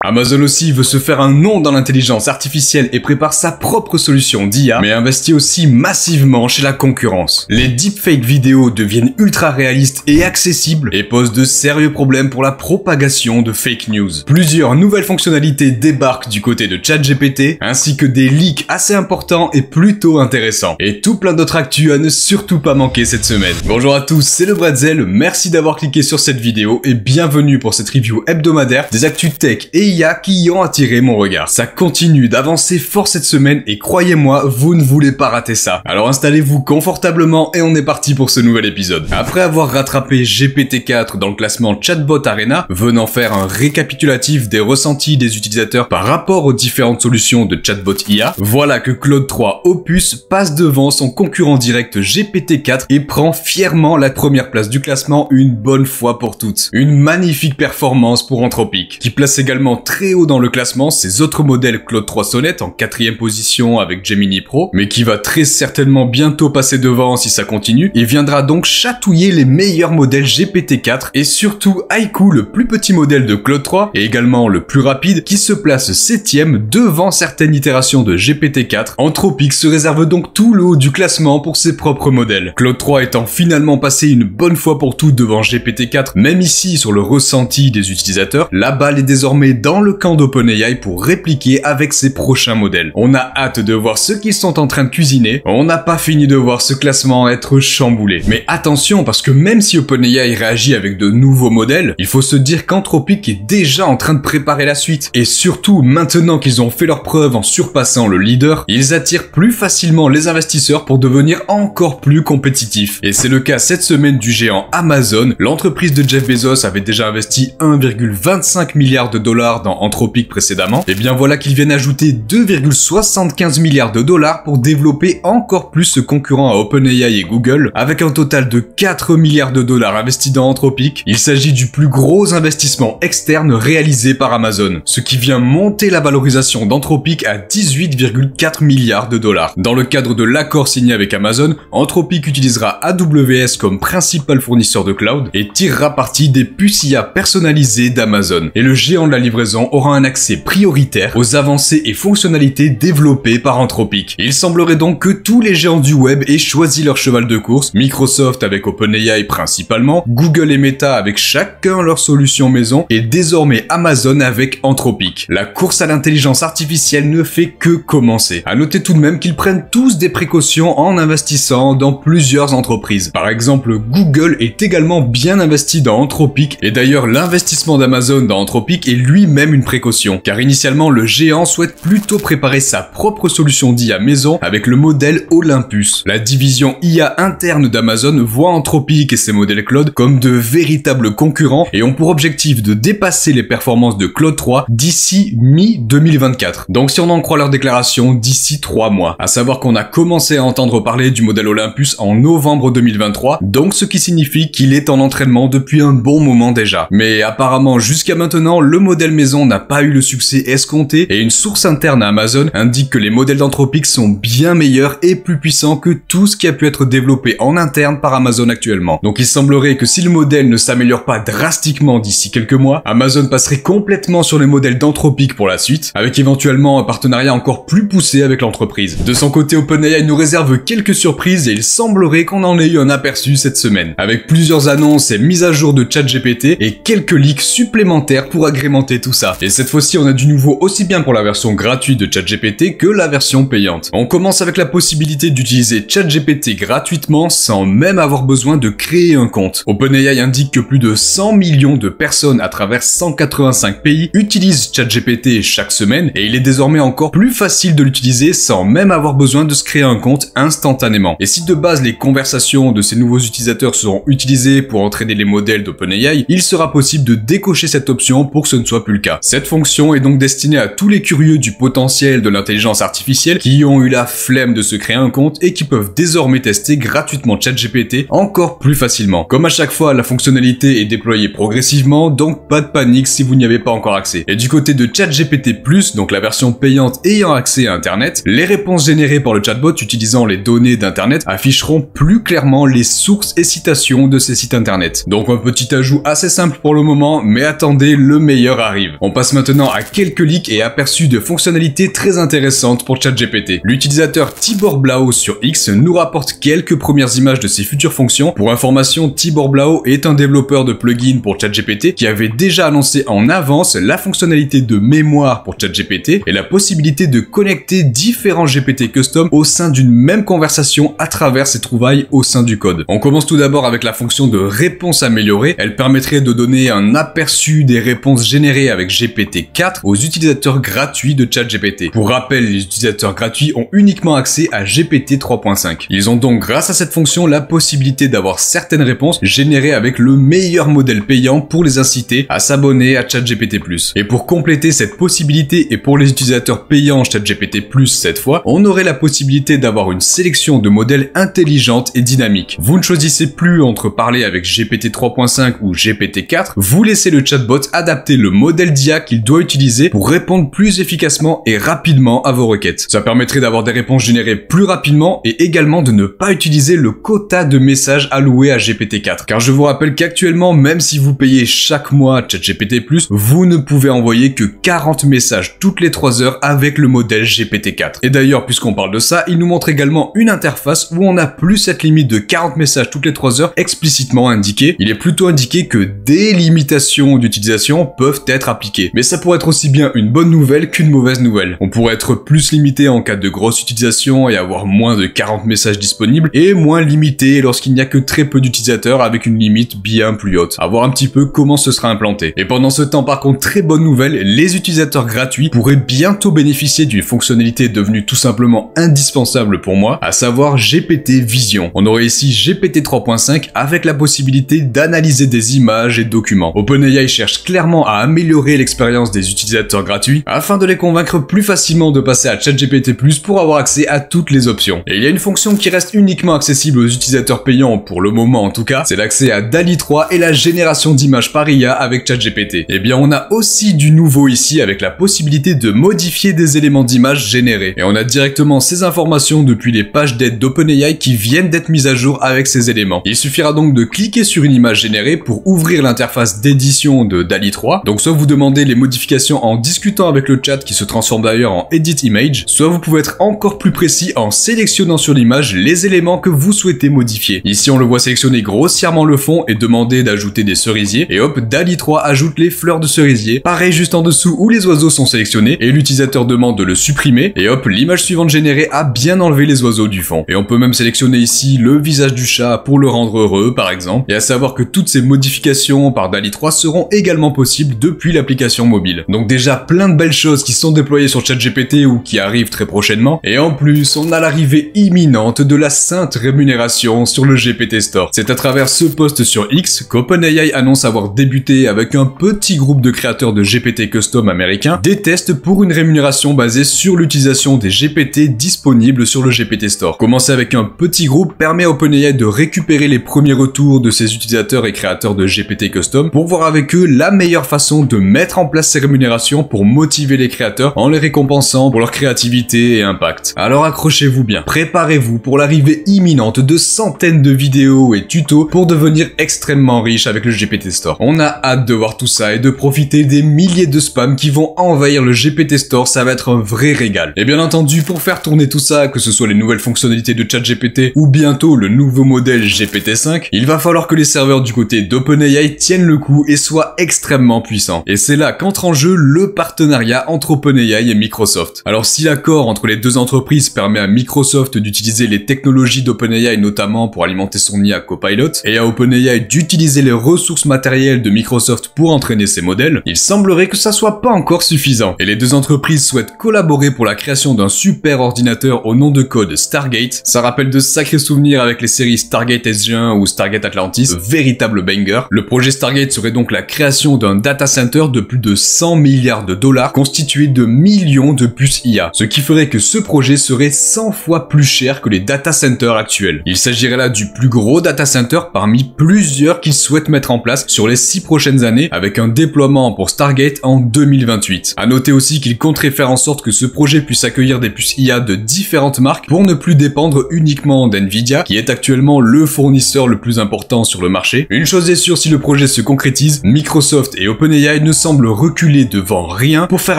Amazon aussi veut se faire un nom dans l'intelligence artificielle et prépare sa propre solution d'IA, mais investit aussi massivement chez la concurrence. Les deepfake vidéos deviennent ultra réalistes et accessibles et posent de sérieux problèmes pour la propagation de fake news. Plusieurs nouvelles fonctionnalités débarquent du côté de ChatGPT, ainsi que des leaks assez importants et plutôt intéressants. Et tout plein d'autres actus à ne surtout pas manquer cette semaine. Bonjour à tous, c'est le Bretzel, merci d'avoir cliqué sur cette vidéo et bienvenue pour cette review hebdomadaire des actus tech et IA qui y ont attiré mon regard. Ça continue d'avancer fort cette semaine et croyez-moi, vous ne voulez pas rater ça. Alors installez-vous confortablement et on est parti pour ce nouvel épisode. Après avoir rattrapé GPT-4 dans le classement Chatbot Arena, venant faire un récapitulatif des ressentis des utilisateurs par rapport aux différentes solutions de chatbot IA, voilà que Claude 3 Opus passe devant son concurrent direct GPT-4 et prend fièrement la première place du classement une bonne fois pour toutes. Une magnifique performance pour Anthropic, qui place également très haut dans le classement ses autres modèles Claude 3 Sonnet en 4e position avec Gemini Pro, mais qui va très certainement bientôt passer devant si ça continue, et viendra donc chatouiller les meilleurs modèles GPT-4 et surtout Haiku, le plus petit modèle de Claude 3 et également le plus rapide, qui se place 7e devant certaines itérations de GPT-4. Anthropic se réserve donc tout le haut du classement pour ses propres modèles. Claude 3 étant finalement passé une bonne fois pour toutes devant GPT-4, même ici sur le ressenti des utilisateurs, la balle est désormais dans le camp d'OpenAI pour répliquer avec ses prochains modèles. On a hâte de voir ce qu'ils sont en train de cuisiner, on n'a pas fini de voir ce classement être chamboulé. Mais attention, parce que même si OpenAI réagit avec de nouveaux modèles, il faut se dire qu'Anthropic est déjà en train de préparer la suite. Et surtout, maintenant qu'ils ont fait leurs preuves en surpassant le leader, ils attirent plus facilement les investisseurs pour devenir encore plus compétitifs. Et c'est le cas cette semaine du géant Amazon. L'entreprise de Jeff Bezos avait déjà investi 1,25 milliard de dollars dans Anthropic précédemment. Et bien voilà qu'ils viennent ajouter 2,75 milliards de dollars pour développer encore plus ce concurrent à OpenAI et Google, avec un total de 4 milliards de dollars investis dans Anthropic. Il s'agit du plus gros investissement externe réalisé par Amazon, ce qui vient monter la valorisation d'Anthropic à 18,4 milliards de dollars. Dans le cadre de l'accord signé avec Amazon, Anthropic utilisera AWS comme principal fournisseur de cloud et tirera parti des puces IA personnalisées d'Amazon. Et le géant de la livraison aura un accès prioritaire aux avancées et fonctionnalités développées par Anthropic. Il semblerait donc que tous les géants du web aient choisi leur cheval de course, Microsoft avec OpenAI principalement, Google et Meta avec chacun leur solution maison et désormais Amazon avec Anthropic. La course à l'intelligence artificielle ne fait que commencer. À noter tout de même qu'ils prennent tous des précautions en investissant dans plusieurs entreprises. Par exemple, Google est également bien investi dans Anthropic et d'ailleurs l'investissement d'Amazon dans Anthropic est lui-même une précaution, car initialement le géant souhaite plutôt préparer sa propre solution d'IA maison avec le modèle Olympus. La division IA interne d'Amazon voit Anthropic et ses modèles Claude comme de véritables concurrents et ont pour objectif de dépasser les performances de Claude 3 d'ici mi-2024. Donc si on en croit leur déclaration, d'ici 3 mois. À savoir qu'on a commencé à entendre parler du modèle Olympus en novembre 2023, donc ce qui signifie qu'il est en entraînement depuis un bon moment déjà. Mais apparemment jusqu'à maintenant, le modèle maison n'a pas eu le succès escompté et une source interne à Amazon indique que les modèles d'Anthropic sont bien meilleurs et plus puissants que tout ce qui a pu être développé en interne par Amazon actuellement. Donc il semblerait que si le modèle ne s'améliore pas drastiquement d'ici quelques mois, Amazon passerait complètement sur les modèles d'Anthropic pour la suite, avec éventuellement un partenariat encore plus poussé avec l'entreprise. De son côté, OpenAI nous réserve quelques surprises et il semblerait qu'on en ait eu un aperçu cette semaine, avec plusieurs annonces et mises à jour de ChatGPT et quelques leaks supplémentaires pour agrémenter tout ça. Et cette fois-ci, on a du nouveau aussi bien pour la version gratuite de ChatGPT que la version payante. On commence avec la possibilité d'utiliser ChatGPT gratuitement sans même avoir besoin de créer un compte. OpenAI indique que plus de 100 millions de personnes à travers 185 pays utilisent ChatGPT chaque semaine et il est désormais encore plus facile de l'utiliser sans même avoir besoin de se créer un compte instantanément. Et si de base les conversations de ces nouveaux utilisateurs seront utilisées pour entraîner les modèles d'OpenAI, il sera possible de décocher cette option pour que ce ne soit plus le cas. Cette fonction est donc destinée à tous les curieux du potentiel de l'intelligence artificielle qui ont eu la flemme de se créer un compte et qui peuvent désormais tester gratuitement ChatGPT encore plus facilement. Comme à chaque fois, la fonctionnalité est déployée progressivement, donc pas de panique si vous n'y avez pas encore accès. Et du côté de ChatGPT+, donc la version payante ayant accès à Internet, les réponses générées par le chatbot utilisant les données d'Internet afficheront plus clairement les sources et citations de ces sites Internet. Donc un petit ajout assez simple pour le moment, mais attendez, le meilleur arrive. On passe maintenant à quelques leaks et aperçus de fonctionnalités très intéressantes pour ChatGPT. L'utilisateur Tibor Blau sur X nous rapporte quelques premières images de ses futures fonctions. Pour information, Tibor Blau est un développeur de plugins pour ChatGPT qui avait déjà annoncé en avance la fonctionnalité de mémoire pour ChatGPT et la possibilité de connecter différents GPT custom au sein d'une même conversation à travers ses trouvailles au sein du code. On commence tout d'abord avec la fonction de réponse améliorée. Elle permettrait de donner un aperçu des réponses générées avec GPT-4 aux utilisateurs gratuits de ChatGPT. Pour rappel, les utilisateurs gratuits ont uniquement accès à GPT 3.5. Ils ont donc grâce à cette fonction la possibilité d'avoir certaines réponses générées avec le meilleur modèle payant pour les inciter à s'abonner à ChatGPT+. Et pour compléter cette possibilité et pour les utilisateurs payants ChatGPT+, cette fois, on aurait la possibilité d'avoir une sélection de modèles intelligentes et dynamiques. Vous ne choisissez plus entre parler avec GPT 3.5 ou GPT 4, vous laissez le chatbot adapter le modèle d'IA qu'il doit utiliser pour répondre plus efficacement et rapidement à vos requêtes. Ça permettrait d'avoir des réponses générées plus rapidement et également de ne pas utiliser le quota de messages alloués à GPT 4. Car je vous rappelle qu'actuellement, même si vous payez chaque mois ChatGPT+, vous ne pouvez envoyer que 40 messages toutes les 3 heures avec le modèle GPT-4. Et d'ailleurs, puisqu'on parle de ça, il nous montre également une interface où on n'a plus cette limite de 40 messages toutes les 3 heures explicitement indiquée. Il est plutôt indiqué que des limitations d'utilisation peuvent être appliquées. Mais ça pourrait être aussi bien une bonne nouvelle qu'une mauvaise nouvelle. On pourrait être plus limité en cas de grosse utilisation et avoir moins de 40 messages disponibles, et moins limité lorsqu'il n'y a que très peu d'utilisateurs avec une limite bien plus haute. À voir un petit peu comment ce sera implanté. Et pendant ce temps, par contre, très bonne nouvelle, les utilisateurs gratuits pourraient bientôt bénéficier d'une fonctionnalité devenue tout simplement indispensable pour moi, à savoir GPT Vision. On aurait ici GPT 3.5 avec la possibilité d'analyser des images et documents. OpenAI cherche clairement à améliorer l'expérience des utilisateurs gratuits afin de les convaincre plus facilement de passer à ChatGPT+ pour avoir accès à toutes les options. Et il y a une fonction qui reste uniquement accessible aux utilisateurs payants pour le moment en tout cas, c'est l'accès à DALL-E 3 et la génération d'images par IA avec ChatGPT. Eh bien on a aussi du nouveau ici avec la possibilité de modifier des éléments d'image générés. Et on a directement ces informations depuis les pages d'aide d'OpenAI qui viennent d'être mises à jour avec ces éléments. Il suffira donc de cliquer sur une image générée pour ouvrir l'interface d'édition de DALL-E 3. Donc soit vous demandez les modifications en discutant avec le chat qui se transforme d'ailleurs en Edit Image, soit vous pouvez être encore plus précis en sélectionnant sur l'image les éléments que vous souhaitez modifier. Ici on le voit sélectionner grossièrement le fond et demander d'ajouter des cerisiers, et hop, DALL-E 3 ajoute les fleurs de cerisier. Pareil juste en dessous où les oiseaux sont sélectionnés et l'utilisateur demande de le supprimer, et hop, l'image suivante générée a bien enlevé les oiseaux du fond. Et on peut même sélectionner ici le visage du chat pour le rendre heureux par exemple, et à savoir que toutes ces modifications par DALL-E 3 seront également possibles depuis l'application mobile. Donc déjà plein de belles choses qui sont déployées sur ChatGPT ou qui arrivent très prochainement, et en plus on a l'arrivée imminente de la sainte rémunération sur le GPT Store. C'est à travers ce post sur X qu'OpenAI annonce avoir débuté avec un petit groupe de créateurs de GPT custom américains des tests pour une rémunération basée sur l'utilisation des GPT disponibles sur le GPT Store. Commencer avec un petit groupe permet à OpenAI de récupérer les premiers retours de ses utilisateurs et créateurs de GPT custom pour voir avec eux la meilleure façon de mettre en place ces rémunérations pour motiver les créateurs en les récompensant pour leur créativité et impact. Alors accrochez-vous bien, préparez-vous pour l'arrivée imminente de centaines de vidéos et tutos pour devenir extrêmement riche avec le GPT Store. On a hâte de voir tout ça et de profiter des milliers de spams qui vont envahir le GPT Store, ça va être un vrai régal. Et bien entendu, pour faire tourner tout ça, que ce soit les nouvelles fonctionnalités de ChatGPT ou bientôt le nouveau modèle GPT-5, il va falloir que les serveurs du côté d'OpenAI tiennent le coup et soient extrêmement puissants. Et c'est là qu'entre en jeu le partenariat entre OpenAI et Microsoft. Alors si l'accord entre les deux entreprises permet à Microsoft d'utiliser les technologies d'OpenAI notamment pour alimenter son IA Copilot, et à OpenAI d'utiliser les ressources matérielles de Microsoft pour entraîner ses modèles, il semblerait que ça soit pas encore suffisant. Et les deux entreprises souhaitent collaborer pour la création d'un super ordinateur au nom de code Stargate. Ça rappelle de sacrés souvenirs avec les séries Stargate SG1 ou Stargate Atlantis, véritable banger. Le projet Stargate serait donc la création d'un data center de plus de 100 milliards de dollars constitué de millions de puces IA, ce qui ferait que ce projet serait 100 fois plus cher que les data centers actuels. Il s'agirait là du plus gros data center parmi plusieurs qu'ils souhaitent mettre en place sur les 6 prochaines années, avec un déploiement pour Stargate en 2028. À noter aussi qu'ils compteraient faire en sorte que ce projet puisse accueillir des puces IA de différentes marques pour ne plus dépendre uniquement d'NVIDIA, qui est actuellement le fournisseur le plus important sur le marché. Une chose est sûre, si le projet se concrétise, Microsoft et OpenAI ne semblent reculer devant rien pour faire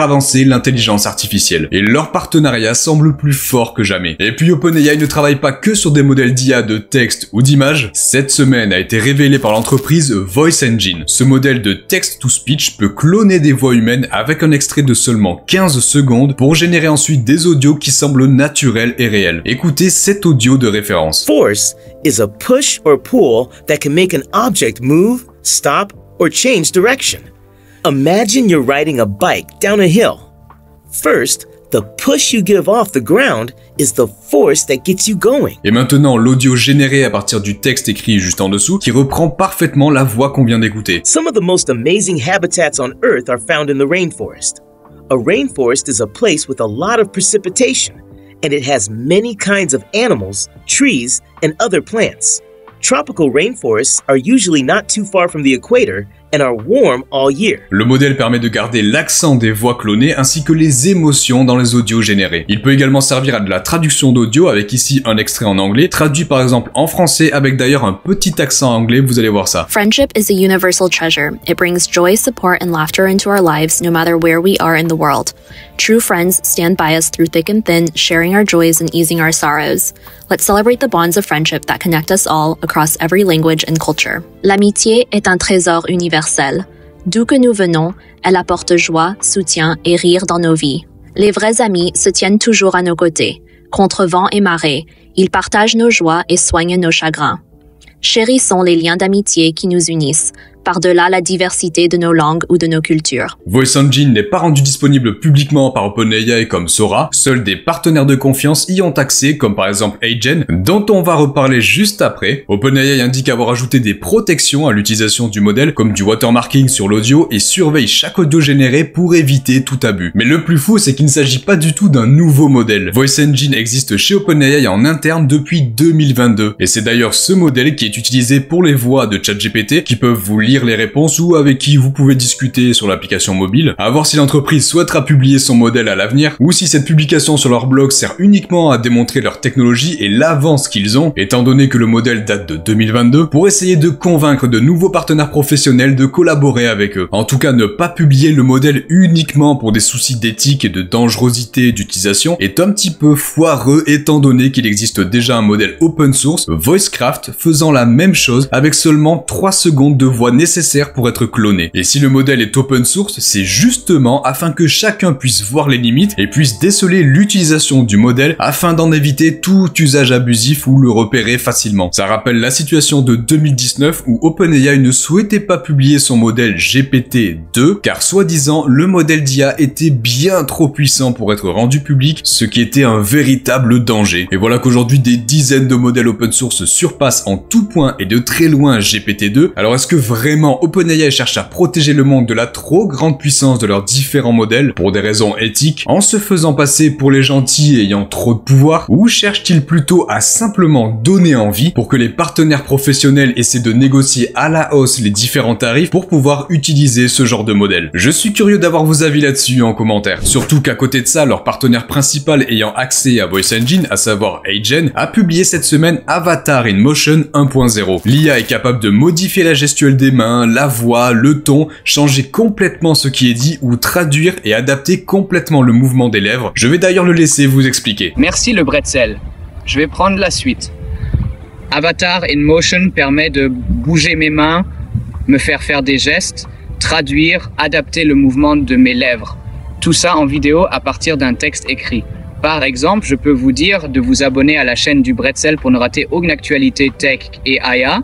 avancer l'intelligence artificielle. Et leur partenariat semble plus fort que jamais. Et puis OpenAI ne travaille pas que sur des modèles d'IA de texte ou d'image. Cette semaine a été révélée par l'entreprise Voice Engine. Ce modèle de text-to-speech peut cloner des voix humaines avec un extrait de seulement 15 secondes pour générer ensuite des audios qui semblent naturels et réels. Écoutez cet audio de référence. Force is a push or pull that can make an object move, stop, or change direction. Imagine you're riding a bike down a hill. First, the push you give off the ground is the force that gets you going. Et maintenant, l'audio généré à partir du texte écrit juste en dessous qui reprend parfaitement la voix qu'on vient d'écouter. Some of the most amazing habitats on Earth are found in the rainforest. A rainforest is a place with a lot of precipitation, and it has many kinds of animals, trees, and other plants. Tropical rainforests are usually not too far from the equator and are warm all year. Le modèle permet de garder l'accent des voix clonées ainsi que les émotions dans les audios générés. Il peut également servir à de la traduction d'audio avec ici un extrait en anglais, traduit par exemple en français avec d'ailleurs un petit accent anglais, vous allez voir ça. Friendship is a universal treasure. It brings joy, support, and laughter into our lives no matter where we are in the world. True friends stand by us through thick and thin, sharing our joys and easing our sorrows. Let's celebrate the bonds of friendship that connect us all across every language and culture. L'amitié est un trésor universel. D'où que nous venons, elle apporte joie, soutien et rire dans nos vies. Les vrais amis se tiennent toujours à nos côtés. Contre vent et marée, ils partagent nos joies et soignent nos chagrins. Chérissons les liens d'amitié qui nous unissent, par-delà la diversité de nos langues ou de nos cultures. Voice Engine n'est pas rendu disponible publiquement par OpenAI comme Sora, seuls des partenaires de confiance y ont accès, comme par exemple Agen, dont on va reparler juste après. OpenAI indique avoir ajouté des protections à l'utilisation du modèle, comme du watermarking sur l'audio, et surveille chaque audio généré pour éviter tout abus. Mais le plus fou, c'est qu'il ne s'agit pas du tout d'un nouveau modèle. Voice Engine existe chez OpenAI en interne depuis 2022, et c'est d'ailleurs ce modèle qui est utilisé pour les voix de ChatGPT, qui peuvent vous lire les réponses ou avec qui vous pouvez discuter sur l'application mobile. À voir si l'entreprise souhaitera publier son modèle à l'avenir ou si cette publication sur leur blog sert uniquement à démontrer leur technologie et l'avance qu'ils ont, étant donné que le modèle date de 2022, pour essayer de convaincre de nouveaux partenaires professionnels de collaborer avec eux. En tout cas, ne pas publier le modèle uniquement pour des soucis d'éthique et de dangerosité d'utilisation est un petit peu foireux étant donné qu'il existe déjà un modèle open source, Voicecraft, faisant la même chose avec seulement 3 secondes de voix nécessaire pour être cloné. Et si le modèle est open source, c'est justement afin que chacun puisse voir les limites et puisse déceler l'utilisation du modèle afin d'en éviter tout usage abusif ou le repérer facilement. Ça rappelle la situation de 2019 où OpenAI ne souhaitait pas publier son modèle GPT-2 car soi-disant le modèle d'IA était bien trop puissant pour être rendu public, ce qui était un véritable danger. Et voilà qu'aujourd'hui des dizaines de modèles open source surpassent en tout point et de très loin GPT-2. Alors est-ce que vraiment OpenAI cherche à protéger le monde de la trop grande puissance de leurs différents modèles pour des raisons éthiques en se faisant passer pour les gentils ayant trop de pouvoir, ou cherche-t-il plutôt à simplement donner envie pour que les partenaires professionnels essaient de négocier à la hausse les différents tarifs pour pouvoir utiliser ce genre de modèle? Je suis curieux d'avoir vos avis là-dessus en commentaire. Surtout qu'à côté de ça, leur partenaire principal ayant accès à Voice Engine, à savoir Agen, a publié cette semaine Avatar in Motion 1.0. L'IA est capable de modifier la gestuelle des mains, la voix, le ton, changer complètement ce qui est dit ou traduire et adapter complètement le mouvement des lèvres. Je vais d'ailleurs le laisser vous expliquer. Merci le bretzel. Je vais prendre la suite. Avatar in Motion permet de bouger mes mains, me faire faire des gestes, traduire, adapter le mouvement de mes lèvres. Tout ça en vidéo à partir d'un texte écrit. Par exemple, je peux vous dire de vous abonner à la chaîne du Bretzel pour ne rater aucune actualité tech et IA.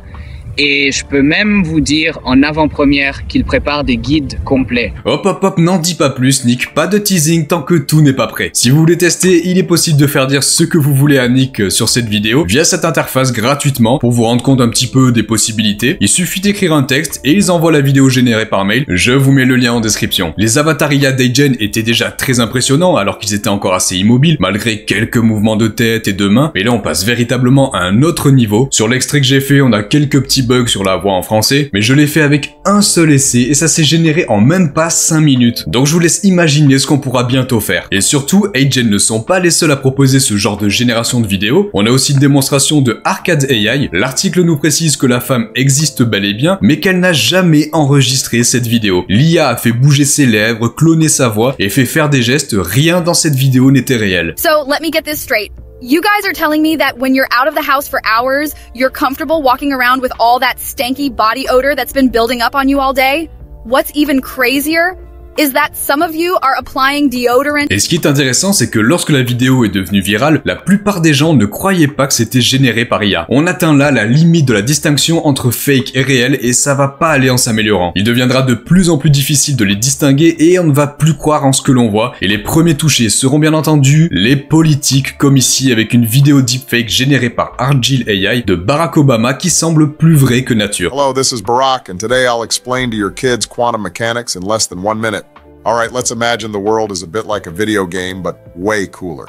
Et je peux même vous dire en avant-première qu'il prépare des guides complets. Hop, n'en dis pas plus Nick, pas de teasing tant que tout n'est pas prêt. Si vous voulez tester, il est possible de faire dire ce que vous voulez à Nick sur cette vidéo via cette interface gratuitement pour vous rendre compte un petit peu des possibilités. Il suffit d'écrire un texte et ils envoient la vidéo générée par mail. Je vous mets le lien en description. Les avatars IA d'Agen étaient déjà très impressionnants alors qu'ils étaient encore assez immobiles malgré quelques mouvements de tête et de main. Mais là on passe véritablement à un autre niveau. Sur l'extrait que j'ai fait, on a quelques petits bugs sur la voix en français, mais je l'ai fait avec un seul essai et ça s'est généré en même pas 5 minutes. Donc je vous laisse imaginer ce qu'on pourra bientôt faire. Et surtout, 8gen ne sont pas les seuls à proposer ce genre de génération de vidéos. On a aussi une démonstration de Arcade AI. L'article nous précise que la femme existe bel et bien, mais qu'elle n'a jamais enregistré cette vidéo. L'IA a fait bouger ses lèvres, cloné sa voix et fait faire des gestes. Rien dans cette vidéo n'était réel. So let me get this straight. You guys are telling me that when you're out of the house for hours, you're comfortable walking around with all that stanky body odor that's been building up on you all day? What's even crazier is that some of you are applying deodorant. Et ce qui est intéressant, c'est que lorsque la vidéo est devenue virale, la plupart des gens ne croyaient pas que c'était généré par IA. On atteint là la limite de la distinction entre fake et réel et ça va pas aller en s'améliorant. Il deviendra de plus en plus difficile de les distinguer et on ne va plus croire en ce que l'on voit. Et les premiers touchés seront bien entendu les politiques, comme ici avec une vidéo deepfake générée par Argyle AI de Barack Obama qui semble plus vrai que nature. Hello, this is Barack and today I'll explain to your kids quantum mechanics in less than 1 minute. Alright, let's imagine the world is a bit like a video game, but way cooler.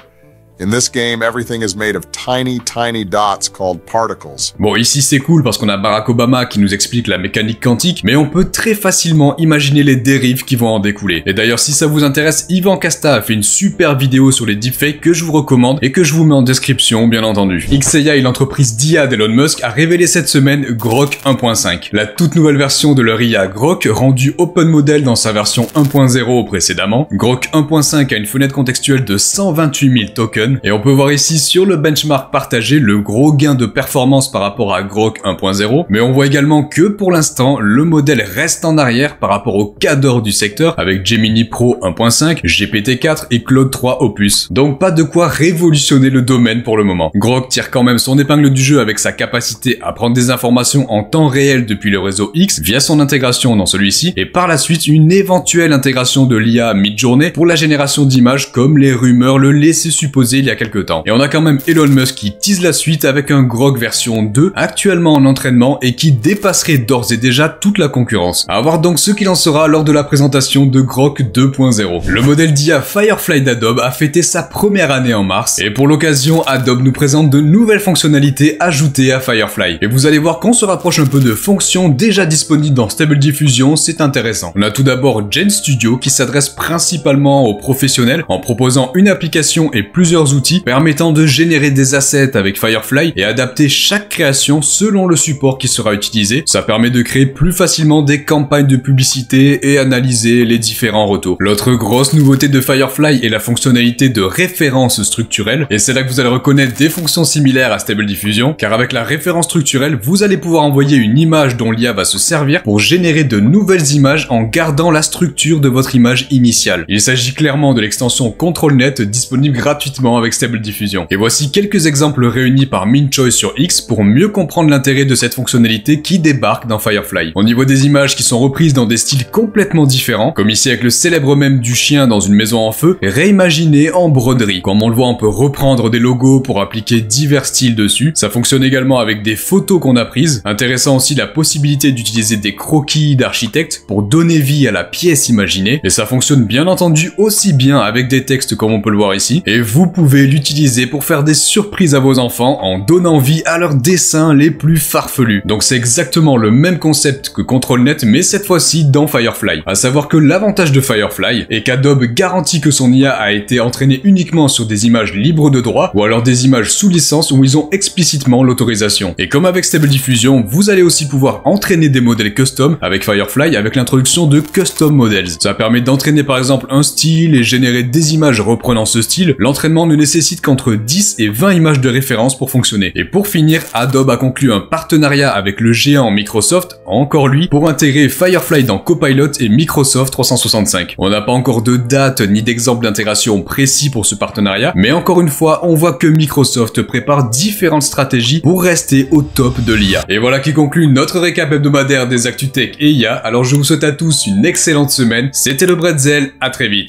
In this game, everything is made of tiny, tiny dots called particles. Bon, ici c'est cool parce qu'on a Barack Obama qui nous explique la mécanique quantique, mais on peut très facilement imaginer les dérives qui vont en découler. Et d'ailleurs, si ça vous intéresse, Ivan Casta a fait une super vidéo sur les deepfakes que je vous recommande et que je vous mets en description, bien entendu. XAI, l'entreprise d'IA d'Elon Musk, a révélé cette semaine Grok 1.5. La toute nouvelle version de leur IA Grok, rendue open model dans sa version 1.0 précédemment. Grok 1.5 a une fenêtre contextuelle de 128 000 tokens. Et on peut voir ici sur le benchmark partagé le gros gain de performance par rapport à Grok 1.0, mais on voit également que pour l'instant, le modèle reste en arrière par rapport aux cadors du secteur avec Gemini Pro 1.5, GPT-4 et Claude 3 Opus. Donc pas de quoi révolutionner le domaine pour le moment. Grok tire quand même son épingle du jeu avec sa capacité à prendre des informations en temps réel depuis le réseau X via son intégration dans celui-ci et par la suite une éventuelle intégration de l'IA mid-journée pour la génération d'images comme les rumeurs le laissaient supposer il y a quelques temps. Et on a quand même Elon Musk qui tease la suite avec un Grok version 2 actuellement en entraînement et qui dépasserait d'ores et déjà toute la concurrence. À voir donc ce qu'il en sera lors de la présentation de Grok 2.0. Le modèle d'IA Firefly d'Adobe a fêté sa première année en mars et pour l'occasion, Adobe nous présente de nouvelles fonctionnalités ajoutées à Firefly. Et vous allez voir qu'on se rapproche un peu de fonctions déjà disponibles dans Stable Diffusion, c'est intéressant. On a tout d'abord Gen Studio qui s'adresse principalement aux professionnels en proposant une application et plusieurs outils permettant de générer des assets avec Firefly et adapter chaque création selon le support qui sera utilisé. Ça permet de créer plus facilement des campagnes de publicité et analyser les différents retours. L'autre grosse nouveauté de Firefly est la fonctionnalité de référence structurelle et c'est là que vous allez reconnaître des fonctions similaires à Stable Diffusion car avec la référence structurelle, vous allez pouvoir envoyer une image dont l'IA va se servir pour générer de nouvelles images en gardant la structure de votre image initiale. Il s'agit clairement de l'extension ControlNet disponible gratuitement avec Stable Diffusion. Et voici quelques exemples réunis par MinChoice sur X pour mieux comprendre l'intérêt de cette fonctionnalité qui débarque dans Firefly. Au niveau des images qui sont reprises dans des styles complètement différents, comme ici avec le célèbre mème du chien dans une maison en feu, réimaginé en broderie. Comme on le voit, on peut reprendre des logos pour appliquer divers styles dessus. Ça fonctionne également avec des photos qu'on a prises. Intéressant aussi la possibilité d'utiliser des croquis d'architectes pour donner vie à la pièce imaginée. Et ça fonctionne bien entendu aussi bien avec des textes comme on peut le voir ici. Et vous pouvez l'utiliser pour faire des surprises à vos enfants en donnant vie à leurs dessins les plus farfelus. Donc c'est exactement le même concept que ControlNet mais cette fois-ci dans Firefly. À savoir que l'avantage de Firefly est qu'Adobe garantit que son IA a été entraînée uniquement sur des images libres de droit ou alors des images sous licence où ils ont explicitement l'autorisation. Et comme avec Stable Diffusion, vous allez aussi pouvoir entraîner des modèles custom avec Firefly avec l'introduction de Custom Models. Ça permet d'entraîner par exemple un style et générer des images reprenant ce style. L'entraînement ne nécessite qu'entre 10 et 20 images de référence pour fonctionner. Et pour finir, Adobe a conclu un partenariat avec le géant Microsoft, encore lui, pour intégrer Firefly dans Copilot et Microsoft 365. On n'a pas encore de date ni d'exemple d'intégration précis pour ce partenariat, mais encore une fois, on voit que Microsoft prépare différentes stratégies pour rester au top de l'IA. Et voilà qui conclut notre récap hebdomadaire des Actu Tech et IA. Alors je vous souhaite à tous une excellente semaine. C'était le Bretzel, à très vite.